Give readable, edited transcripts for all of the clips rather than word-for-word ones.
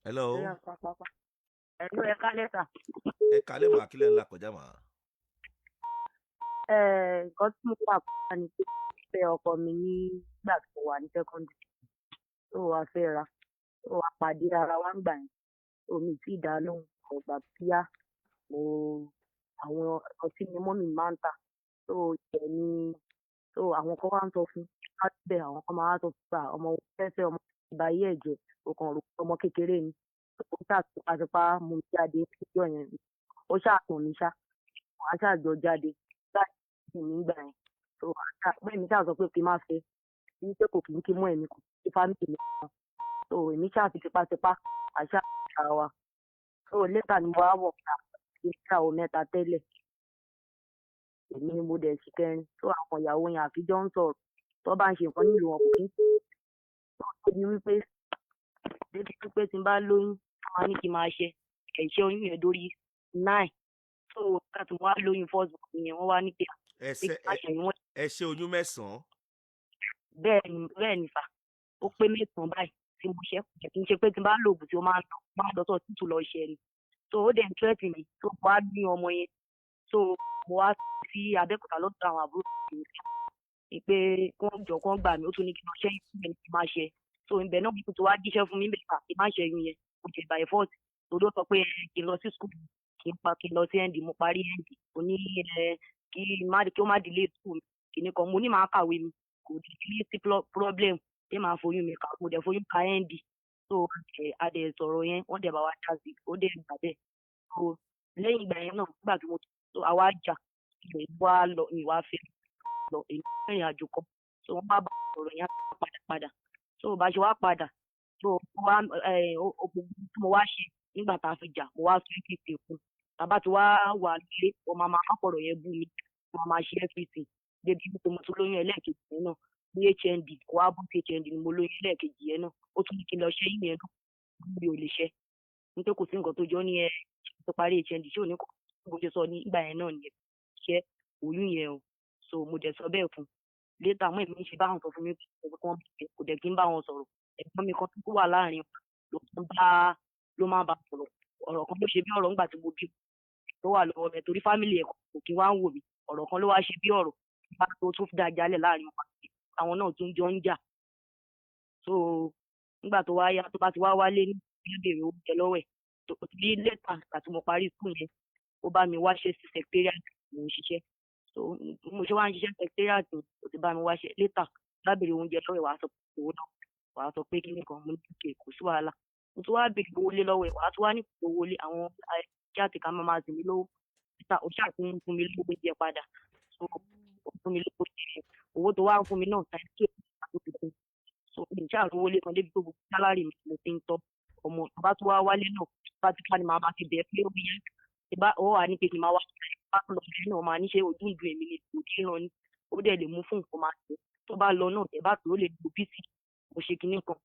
Hello. Ẹ̀lú ẹ kálẹ́ sà. Ẹ kálẹ́ mà kílẹ̀ ńlá kọjá mà. Nǹkan tí mo wà fún ni pé ọkọ mi nígbà tí mo wà ní secondary tó wàá fẹ́ ra tó wàá pàdé ara wa ń gbà yẹn omi tí ì dá lóhùn ọgbà bíyá mo àwọn ọtí ni mọ́mì máa ń tà tó ìṣẹ̀ ni tó àwọn kan wá ń sọ fún láti bẹ̀ àwọn kan máa ń sọ fún gbà ọmọ fẹ́fẹ́ ọmọ ìgbà ayé ẹ̀jẹ̀ òkan rò ọmọ kékeré ni ó ṣàtúpàṣípà mú mi jáde níjọ́ yẹn ó ṣàtún mi ṣá wàá ṣàjọ jáde láì sí nígbà yẹn tó pé èmi ṣáà sọ pé kí n má fẹ́ ní pé kò kì í kí mú ẹ̀mí kò sí fámìlì mi kan tó èmi ṣáà fi tipátipá àṣà ara wa tó lẹ́tà ni mo wá wọ̀ ká ìyàwó mẹ́ta tẹ́lẹ̀ èmi ni mo dẹ̀ sí kẹrin tó àwọn ìyàwó yẹn àfijọ́ ń sọ̀rọ̀ tó bá ń ṣe nǹkan nílùú wọn kò kí ń tó tóbi wípé débi wípé tí n bá lóyún wọn ní kí n máa ṣe ẹ̀ṣẹ́ oyún yẹn dórí 9 tó ká tí wọ́n á lóyún first born yẹn wọ́n wá ní pé ẹṣẹ oyún 9. bẹ́ẹ̀ ni fà ó pé 9 báyìí tí mo ṣe kì í ṣe pé tí n bá lo oògùn tí ó máa lọ sọ títù lọ ṣe ni so ó dẹ̀ ń tẹ́tì mi tó wá ní ọmọ yẹn so mo wá sí Abẹ́òkúta lọ́dọ̀ àwọn àbúrò mi pé kán jọ kán gbà mí ó tún ní kí n lọ ṣẹ́yìn fún mi kí n má ṣe so ibẹ̀ náà tó wá jíṣẹ́ fún mi bẹ́ẹ̀ kí n má ṣe yun yẹn mo jẹ by force torí ó sọ pé kí n lọ sí school kí n lọ sí ND mo parí ND kò ní kí ó má delay school kì ní kan mo ní máa kàwé mi kò ní sí problem pé máa foyún mi kà mo dẹ̀ foyún ka ND so adẹ̀ sọ̀rọ̀ yẹn wọ́n dẹ̀ bá wa dá sí ó dẹ̀ gbà bẹ́ẹ̀ so lẹ́yìn ìgbà yẹn náà nígbà tí mo so àwa jà ilẹ̀ wá lọ ìwà fẹ́ lọ èyí ìrìn àjò kan so wọ́n bá sọ̀rọ̀ yẹn padà so bá ṣe wá padà so mo wá ṣe nígbà tá a fi jà mo wá sọ fífi fún tàbá tí wá wà nílé ọmọ máa fọ̀rọ̀ yẹn bú mi wọ́n máa ṣe everything débi wípé mo tún lóyún ẹlẹ́ẹ̀kejì yẹn náà ní HND kó wá bú HND ni mo lóyún ẹlẹ́ẹ̀kejì yẹn náà ó tún ní kí n lọ ṣe yín yẹn náà mi ò lè ṣe nítorí kò sí nǹkan tó jọ ní ẹ tó parí HND ṣé ò ní kò bó ṣe sọ ní ìgbà yẹn náà nìyẹn ṣe oyún yẹn o so mo dẹ̀ sọ bẹ́ẹ̀ fún létà àwọn èmi ń ṣe báwọn sọ fún mi kò dẹ̀ kí n bá wọn sọ̀rọ̀ ẹ̀gbọ́n mi kan tó wà láàrin ló máa bá sọ̀rọ̀ ọ̀rọ̀ kan ló ṣe bí ọ̀rọ̀ ńgbà tí mo bí tó wà lọ́wọ́ rẹ̀ torí fámìlì ẹ̀ kò kí wá ń wò mí ọ̀rọ̀ kan ló wá ṣe bí ọ̀rọ̀ bá tó tún dá jálẹ̀ láàrin wọn àwọn náà tún jọ ń jà so nígbà tó wá yá tó bá ti wá wálé ní ìbéèrè oúnjẹ lọ́wọ́ ẹ̀ tó ti lẹ́tà àti mo parí skul yẹn ó bá mi wáṣẹ́ sí secretariat mo ń ṣiṣẹ́ so mo ṣe wá ń ṣiṣẹ́ secretariat ó ti bá mi wáṣẹ́ lẹ́tà lábẹ̀rẹ̀ oúnjẹ lọ́wọ́ ẹ̀ wàá sọ pé owó náà wàá sọ pé kí nìkan mo ní kí kò sí wàhálà mo tún wá bèrè owó lé lọ́wọ́ ẹ̀ wàá tún wá ní owó lé àwọn kí àtìká máa sì mí lówó ó ṣàkóso fún mi lówó jẹ padà so ó fún mi lówó jẹ owó tó wá ń fún mi náà táyé kí èèyàn tó fi so mi ṣàrówó lé kan débi tó gbogbo sálárì mi mo fi ń tọ́ ọmọ bá tún wá wálé náà bá ti ká ni màá bá ti bẹ̀ẹ́ pé ó yẹ ìbá ó wà ní pé kí n máa wá bá lọ sí náà máa níṣe ojú ìlú èmi lè kò kí lọ ní ó dẹ̀ lè mú fún nǹkan máa ṣe tó bá lọ náà ẹ̀ bá tó lè lo bíìsì mo ṣe kinní kan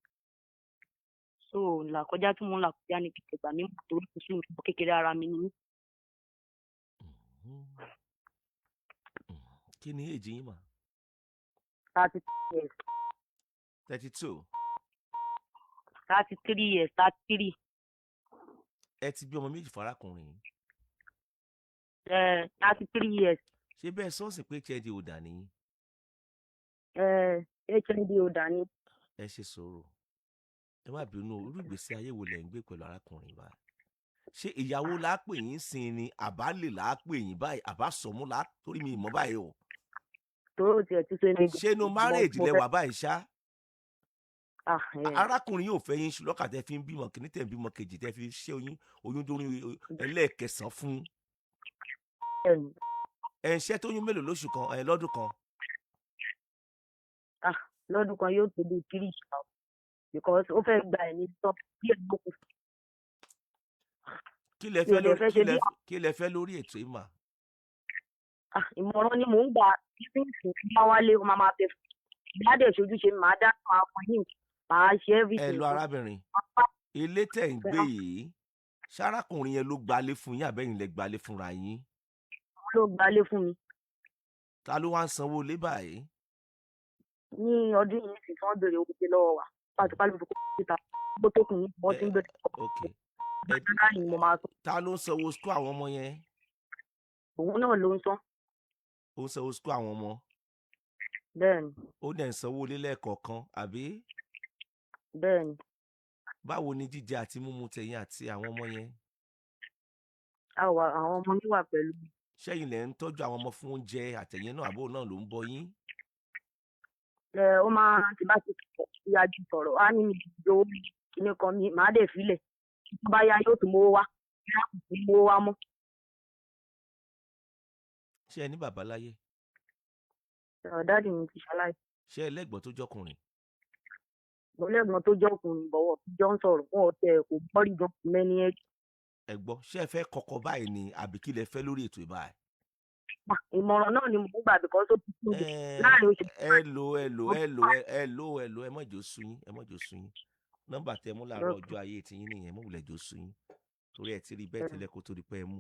so làkọjá tí mo ń làkọjá ní kíkẹ́ gbà mí torí kò sí nǹkan kékeré ara mi ní. Kí ni èjì yín mà? 32 years. 32. 33 years 33. Ẹ ti bí ọmọ méjì fárákùnrin yìí. 33 years. Ṣé bẹ́ẹ̀ sọ́ọ̀sì pé HND ò dà ní? HND ò dà ní. Ẹ ṣe sọ̀rọ̀ ẹ má bínú irú ìgbésí ayé wo lẹ̀ ń gbé pẹ̀lú arákùnrin báyìí ṣé ìyàwó la pè yín sin ni àbálè la pè yín báyìí àbá sọmú la torí mi ìmọ̀ báyìí o. tó tiẹ̀ ti ṣe ní. ṣé inú márèèjì lẹ wà báyìí ṣá. arákùnrin yóò fẹ́ yín lọ́kà tẹ́ fi ń bímọ kìíní tẹ́ ń bímọ kejì tẹ́ fi ṣe oyún dórí ẹlẹ́ẹ̀kẹsàn fún. ẹ̀ ń ṣẹ́ tóyún mélòó lóṣù kan lọ́dún kan. lọ́dún kan yóò tó bí 3 because ó fẹ́ gba ẹ̀mí sọ bí ẹ̀ lókù. kí lẹ fẹ́ lórí ètò ìmọ̀. ìmọ̀ràn ni mò ń gbà títí ìsìn máa wálé ó máa bẹ ìyáàdẹ̀ ìṣojú ṣe máa dá àwọn yìí máa ṣe everything. ẹ lọ arábìnrin ilé tẹ̀ ń gbé yìí ṣárákùnrin yẹn ló gbalé fún yín àbẹ́yìn lẹ gbalé fúnra yín. ló gbalé fún mi. ta ló wá ń sanwó ilé báyìí. ní ọdún yìí sì tán béèrè owó lọ́wọ́ wa pàtó kálukú kó síta bó tó kù ní wọ́n ti ń bẹ̀rẹ̀ ok ọ̀gá ni mo máa sọ ta ló ń sanwó school àwọn ọmọ yẹn òun náà ló ń sọ ó ń sanwó school àwọn ọmọ bẹ́ẹ̀ ni ó dẹ̀ ń sanwó ilé lẹ́ẹ̀kọ̀ọ̀kan àbí bẹ́ẹ̀ ni báwo ni jíjẹ àti mímu tẹ̀yìn àti àwọn ọmọ yẹn àwọn ọmọ mi wà pẹ̀lú mi. ṣẹ́yìn lẹ̀ ń tọ́jú àwọn ọmọ fún oúnjẹ àtẹ̀yìn náà àbó náà ló ń bọ́ yín Ó máa ti bá ti sọ̀rọ̀ síwájú sọ̀rọ̀ á ní mi ìdíje owó mi kíní kan mi màá dẹ̀ filẹ̀ tó bá yá yóò tún mówó wá yóò tún mówó wá mọ́. ṣé ẹ ní bàbá láyé Dáàdì mi ti ṣaláì ṣé ẹ lẹ́gbọ̀n tó jọkùnrin mo lẹ́gbọ̀n tó jẹ́ ọkùnrin bọ̀wọ̀ tó jọ ń sọ̀rọ̀ fún ọ̀tẹ̀ kò gbọ́rí gan mẹ́ni ẹ̀ ẹ gbọ́ ṣé ẹ fẹ́ kọ́kọ́ báyìí ni àbí kí lẹ fẹ́ lórí ètò ìbáyìí ìmọ̀ràn náà ni mo ń gbà bìkọ́ tó ti kú láàrin oṣù ẹ mọ̀jọ́ sun yín ẹ mọ̀jọ́ sun yín nọ́mbà tẹ mú láàárọ̀ ọjọ́ ayé ti yín nìyẹn mọ̀wùlẹ̀ jọ sun yín torí ẹ ti rí bẹ́ẹ̀ tẹ́lẹ̀ kó tó di pé ẹ mú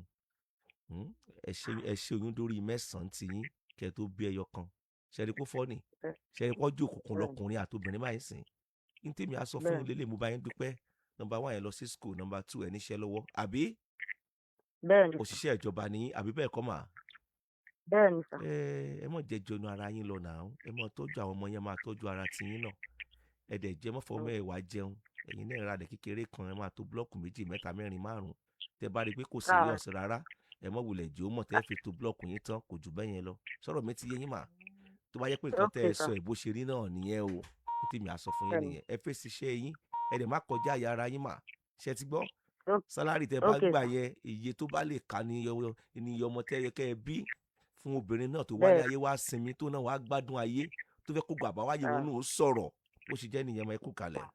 ẹ ṣe oyún dórí 9 ti yín kẹ́ tó bí ẹyọ kan ṣẹ́ni kó fọ́ọ̀nì ṣẹ́ni kó jó òkùnkùn lọkùnrin àtobìnrin máa ń sìn ní tèmi á sọ fún yín lélẹ̀ mo bá yín dúpẹ́ nọ́mbà 1 ẹ lọ sí school nọ́mbà 2 ẹ níṣẹ́ lọ́wọ́ àbí òṣìṣẹ́ ìjọba ní àbí bẹ́ẹ̀ kọ́ mà bẹ́ẹ̀ ni sà. ẹ mọ̀ jẹ́ jọnu ara yín lọ náà ẹ mọ̀ tọ́jú àwọn ọmọ yẹn máa tọ́jú ara tiyín náà ẹ dẹ̀ jẹ́ mọ́fọ́ mẹ́wàá jẹun ẹ̀yin náà ra dẹ̀ kékeré kan ẹ máa tó búlọ́ọ̀kù 2 3 4 5 tẹ bá rí i pé kò sí ọ̀sẹ̀ rárá ẹ mọ̀ wulẹ̀ jẹ́ ó mọ̀ tẹ́ fi tó búlọ́ọ̀kù yín tán kò jù bẹ́ẹ̀ yẹn lọ sọ̀rọ̀ mi ti yé yín mà tó bá yẹ pé nǹkan tẹ́ ẹ sọ ìbò ṣe rí náà nìyẹn o ní tèmi á sọ fún yín nìyẹn ẹ fèsì iṣẹ́ yín ẹ dẹ̀ má kọjá àyà ara yín mà ṣe ti gbọ́ sálárì tẹ bá gbà yẹ iye tó bá lè ká ní iye ọmọ tẹ́ yẹ kẹ́ ẹ bí fún obìnrin náà tó wáyé ayé wá sinmi tó náà wá gbádùn ayé tó fẹ́ kó gbàgbá wáyé wọn náà ó sọ̀rọ̀ ó sì jẹ́ nìyẹn mọ́ ẹ kú kalẹ̀.